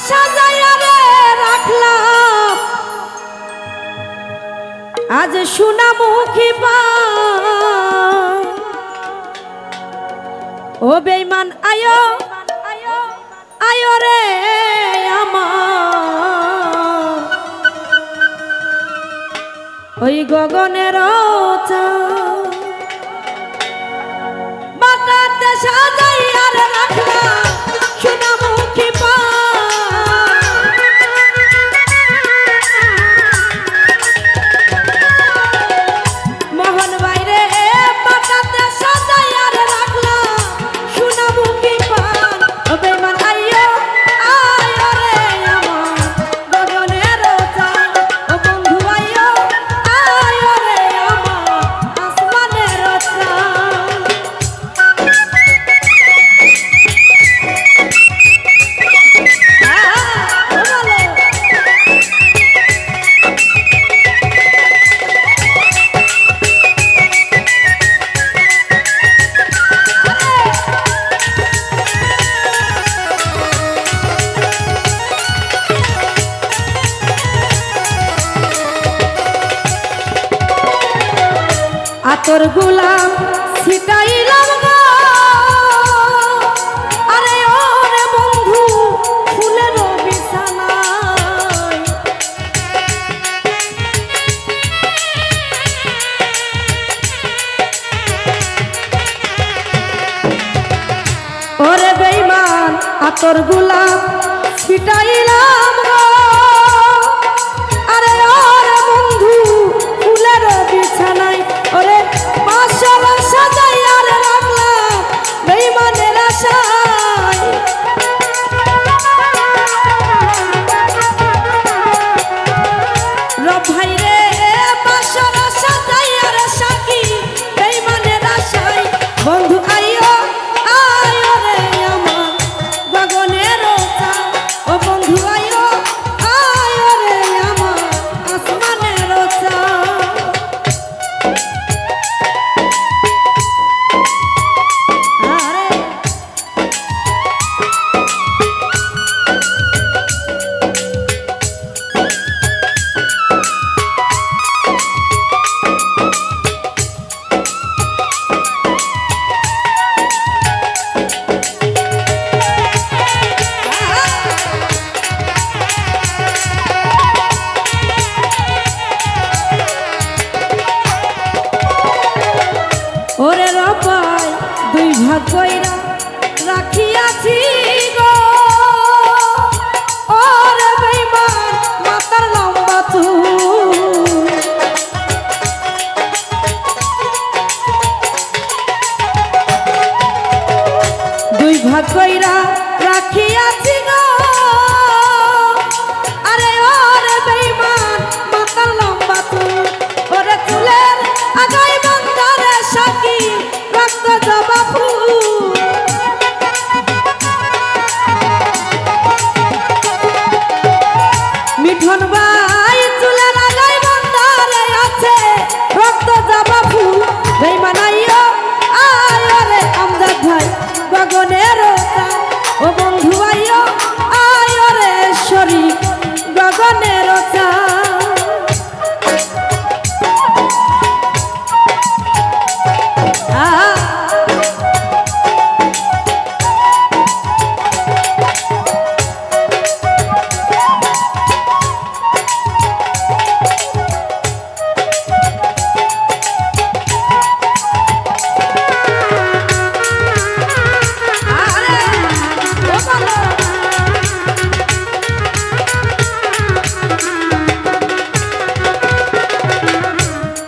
সাজাইয়া রে রাখলাম আজ সোনামুখী পান ও বেঈমান আয়ো আয়ো রে আমার ওই গগনের চাঁদ মাথাতে সাজাইয়া রে রাখলাম সোনামুখী পান মোহন বাইরে মাথাতে সাজাইয়া রে রাখলাম সোনামুখী পান ও বেঈমান আইয়ো আইয়ো রে আমার গগনের চাঁদ ও বন্ধু আইয়ো আইয়ো রে আমার আসমানের চাঁদ আতর গোলাপ ছিটাইলাম গো আরে ওরে বন্ধু ফুলের বিছানায় ওরে বেঈমান আতর গোলাপ ছিটাইলাম গো আরে ওরে বন্ধু ফুলের বিছানায় ওরে বাসর সাজাইয়া রে রাখলাম বেঈমানের আশায় রব ভাই রে বাসর সাজাইয়া রে সাকি বেঈমানের আশায় বন্ধু আইয়ো আইয়ো রে আমার গগনের চাঁদ ও বন্ধু আইয়ো আইয়ো রে আমার আসমানের চাঁদ ওরে রপাই দুই ভাগ কইরা রাখিয়াছি গো ওরে বেঈমান মাথার লম্বা চুল দুই ভাগ কইরা রাখিয়াছি গো আরে ওরে বেঈমান মাথার লম্বা চুল ওরে চুলের আগাই বন্দারে সাকি রক্ত জবা ফুল মিঠন ভাই চুলের আগাই বন্দারে আছে রক্ত জবা ফুল বেঈমান আইয়ো আইয়ো রে আমজাদ ভাই গগনের চাঁদ ও বন্ধু আইয়ো আইয়ো রে শরীক গগনের চাঁদ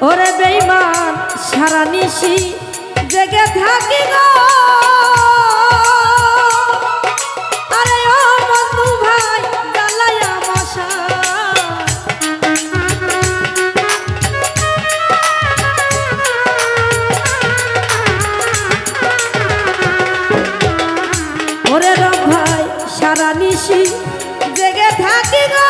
ওরে বেঈমান সারা নিশি জেগে থাকি গো আরে ও বন্ধু ভাই জ্বালায়া মশা ওরে রব ভাই সারা নিশি জেগে থাকি গো